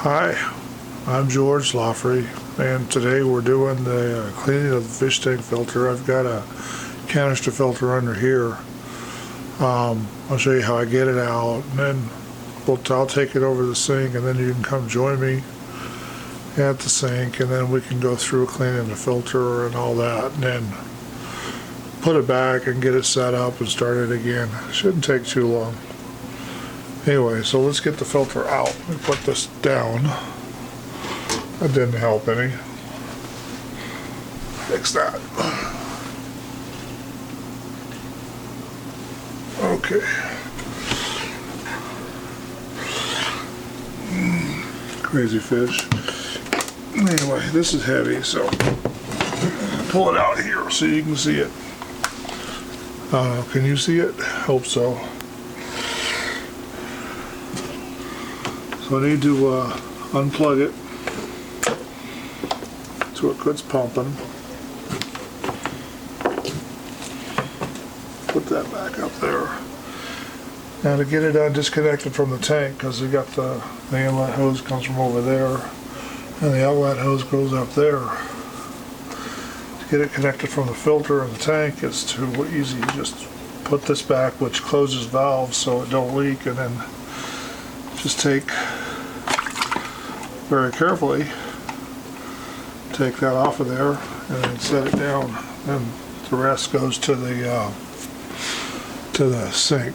Hi, I'm George Loffrey, and today we're doing the cleaning of the fish tank filter. I've got a canister filter under here. I'll show you how I get it out, and then I'll take it over to the sink, and then you can come join me at the sink, and then we can go through cleaning the filter and all that, and then put it back and get it set up and start it again. Shouldn't take too long. Anyway, so let's get the filter out. Let me put this down. That didn't help any. Fix that. Okay. Crazy fish. Anyway, this is heavy, so pull it out here so you can see it. Can you see it? Hope so. So I need to unplug it so it quits pumping. Put that back up there. Now to get it disconnected from the tank, because we got the inlet hose comes from over there and the outlet hose goes up there. To get it connected from the filter and the tank, it's too easy. Just put this back, which closes valves so it don't leak, and then just take very carefully, take that off of there and then set it down, and the rest goes to the sink.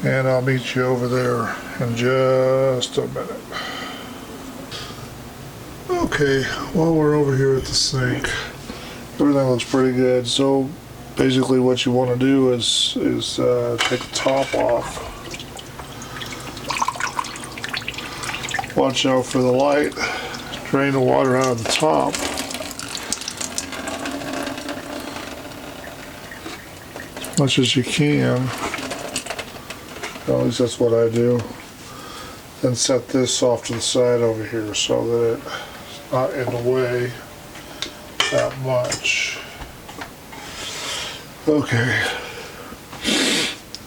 And I'll meet you over there in just a minute. Okay, while we're over here at the sink, everything looks pretty good. So basically what you want to do is take the top off. Watch out for the light. Drain the water out of the top. As much as you can. At least that's what I do. Then set this off to the side over here so that it's not in the way that much. Okay.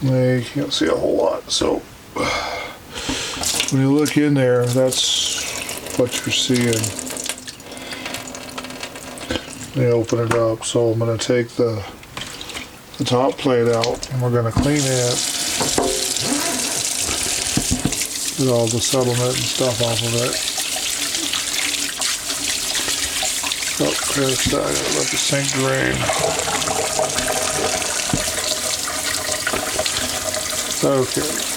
Now you can't see a whole lot, so when you look in there, that's what you're seeing. Let me open it up. So I'm going to take the top plate out and we're going to clean it. Get all the settlement and stuff off of it. Oh, there's that. Let the sink drain. Okay.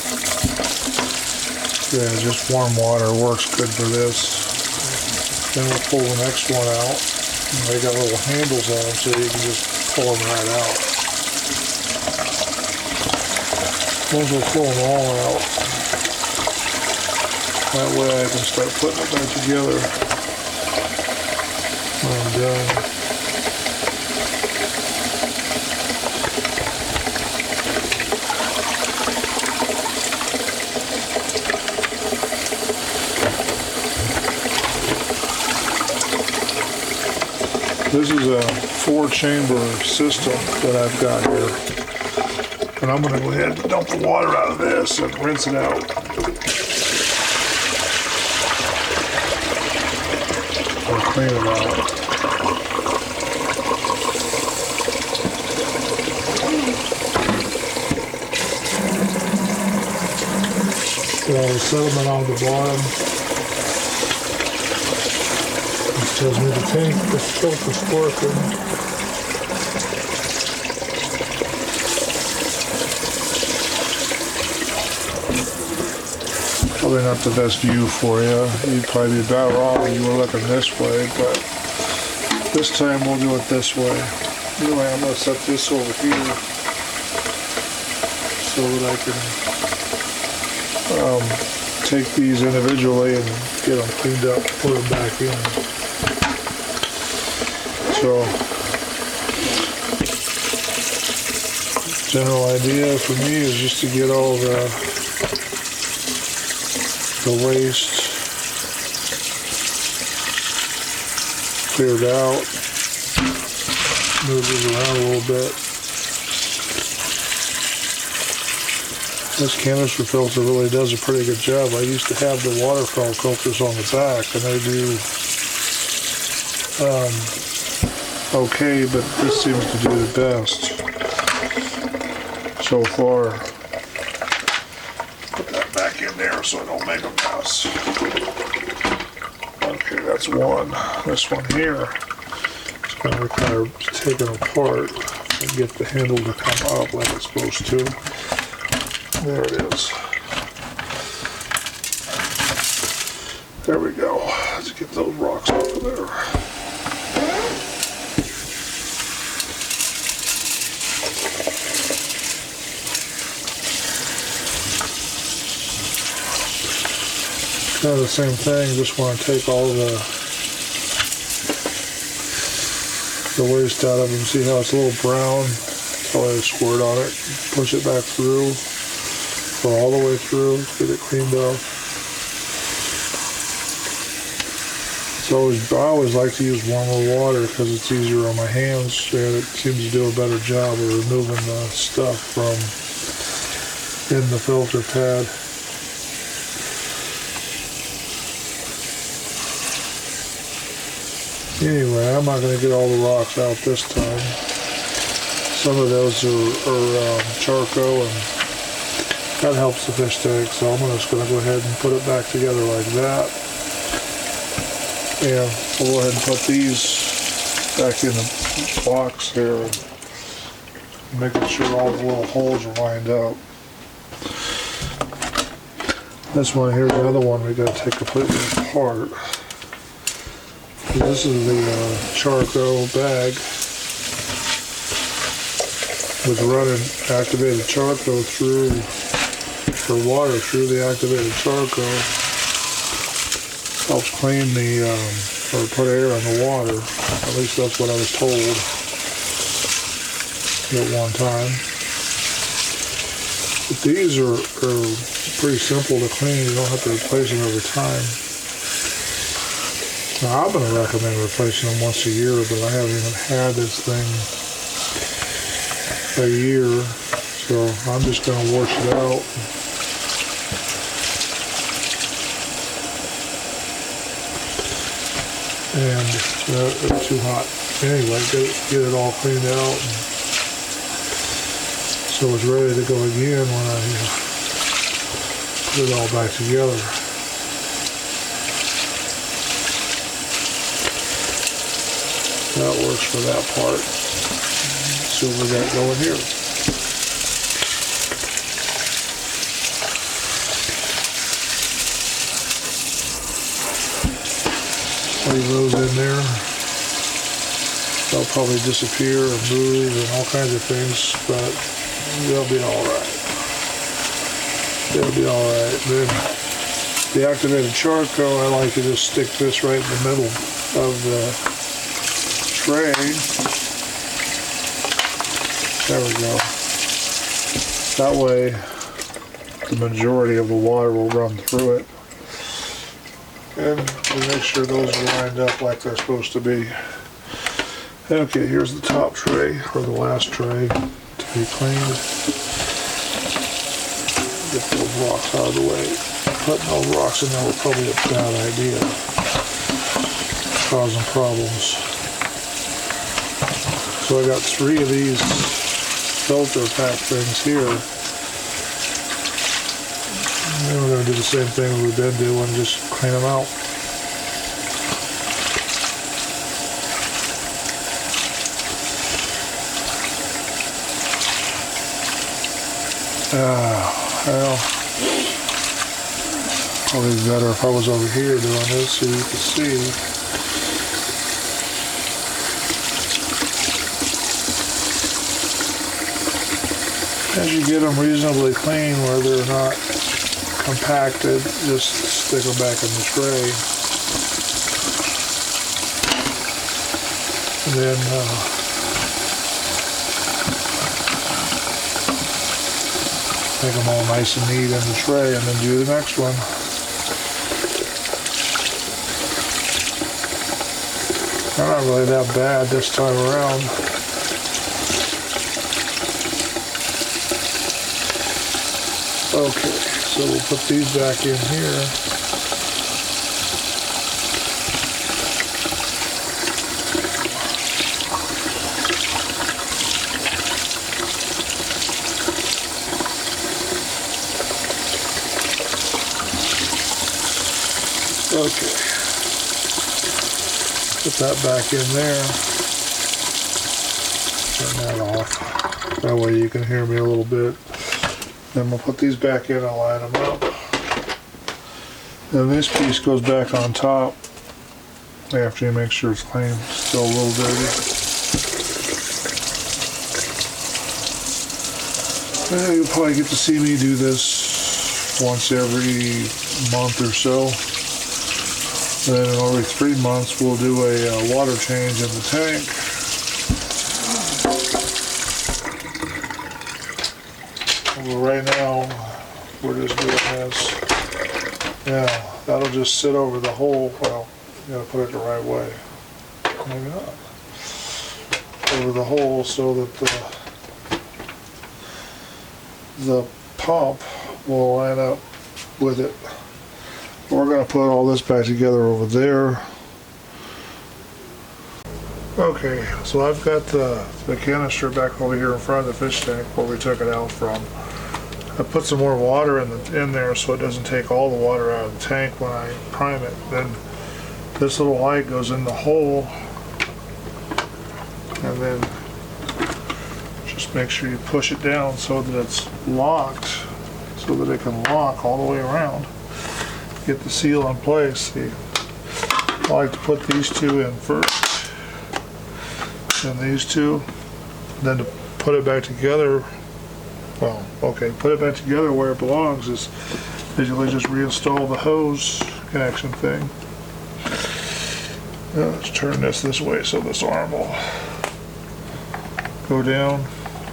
Yeah, just warm water works good for this. Then we'll pull the next one out. And they got little handles on them so you can just pull them right out. Once we'll pull them all out, that way I can start putting it back together when I'm done. This is a 4-chamber system that I've got here. And I'm going to go ahead and dump the water out of this and rinse it out. Or clean it out. Got all the sediment on the bottom. Tells me the tank, the filter's working. Probably not the best view for you. You'd probably be better off if you were looking this way, but this time we'll do it this way. Anyway, I'm going to set this over here so that I can take these individually and get them cleaned up, put them back in. So, general idea for me is just to get all the waste cleared out, move these around a little bit. This canister filter really does a pretty good job. I used to have the waterfowl filters on the back, and they do okay, but this seems to do the best so far. Put that back in there so I don't make a mess. Okay, that's one. This one here is going to require taking apart and get the handle to come up like it's supposed to. There it is. There we go. Let's get those rocks off of there. Kind of the same thing, just want to take all the waste out of them. See how it's a little brown? So I squirt on it, push it back through, go all the way through, get it cleaned up. So I always like to use warmer water because it's easier on my hands, and it seems to do a better job of removing the stuff from in the filter pad. Anyway, I'm not going to get all the rocks out this time. Some of those are charcoal, and that helps the fish tank, so I'm just going to go ahead and put it back together like that. And we'll go ahead and put these back in the box here, making sure all the little holes are lined up. This one here's another one we got to take completely apart. This is the charcoal bag with running activated charcoal through, or water through the activated charcoal. Helps clean the, or put air in the water. At least that's what I was told at one time. But these are pretty simple to clean. You don't have to replace them every time. Now, I'm going to recommend replacing them once a year, but I haven't even had this thing a year, so I'm just going to wash it out. And it's too hot. Anyway, get it all cleaned out, and so it's ready to go again when I put it all back together. That works for that part. Let's see what we got going here. Leave those in there. They'll probably disappear and move and all kinds of things, but they'll be alright. They'll be alright. Then the activated charcoal, I like to just stick this right in the middle of the tray. There we go. That way the majority of the water will run through it. And we make sure those are lined up like they're supposed to be. Okay, here's the top tray, or the last tray to be cleaned. Get those rocks out of the way. Putting those rocks in there was probably a bad idea. Causing problems. So I got 3 of these filter pack things here. And we're going to do the same thing we've been doing, just clean them out. Well, probably better if I was over here doing this so you can see. As you get them reasonably clean where they're not compacted, just stick them back in the tray. And then make them all nice and neat in the tray, and then do the next one. They're not really that bad this time around. Okay, so we'll put these back in here. Okay, put that back in there. Turn that off. That way you can hear me a little bit. Then we'll put these back in and line them up. Then this piece goes back on top after you make sure it's clean. It's still a little dirty. You'll probably get to see me do this once every month or so. Then in every 3 months we'll do a water change in the tank. Well, right now we're just doing this. Yeah, that'll just sit over the hole. Well, you gotta put it the right way. Maybe not. Over the hole so that the pump will line up with it. We're going to put all this back together over there. Okay, so I've got the canister back over here in front of the fish tank where we took it out from. I put some more water in there so it doesn't take all the water out of the tank when I prime it. Then this little light goes in the hole, and then just make sure you push it down so that it's locked, so that it can lock all the way around. Get the seal in place. See, I like to put these two in first, and these two, then to put it back together. Well, okay, put it back together where it belongs is basically just reinstall the hose connection thing. Now let's turn this way so this arm will go down.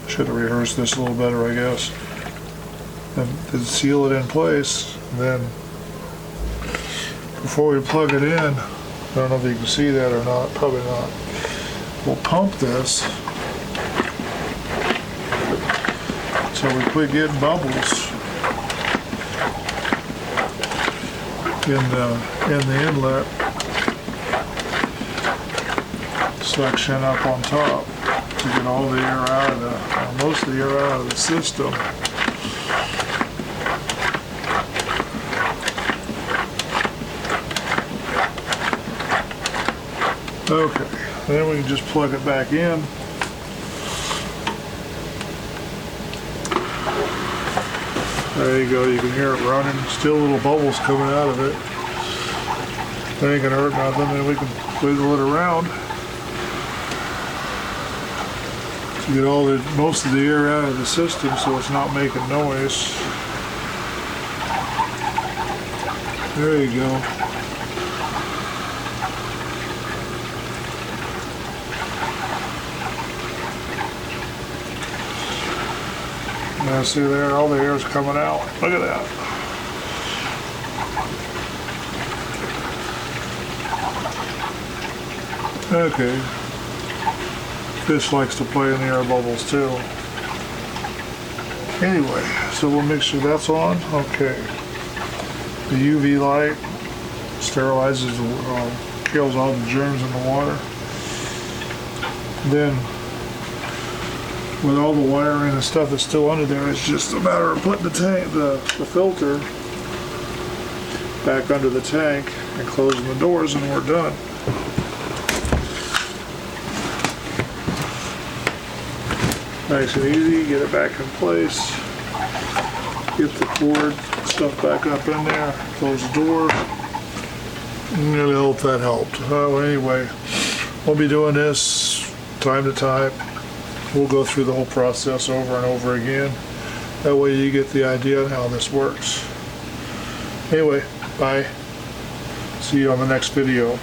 Should have rehearsed this a little better, I guess. And then seal it in place. And then before we plug it in, I don't know if you can see that or not, probably not. We'll pump this so we quit getting bubbles in the inlet section up on top to get all the air out of most of the air out of the system. Okay, then we can just plug it back in. There you go, you can hear it running. Still little bubbles coming out of it. That ain't gonna hurt nothing, then we can wiggle it around to get most of the air out of the system so it's not making noise. There you go. Now see there, all the air is coming out. Look at that. Okay. Fish likes to play in the air bubbles too. Anyway, so we'll make sure that's on. Okay. The UV light sterilizes, kills all the germs in the water. Then with all the wiring and stuff that's still under there, it's just a matter of putting the filter back under the tank and closing the doors, and we're done. Nice and easy, get it back in place, get the cord stuff back up in there, close the door, and really hope that helped. Anyway, we'll be doing this time to time. We'll go through the whole process over and over again. That way you get the idea of how this works. Anyway, bye. See you on the next video.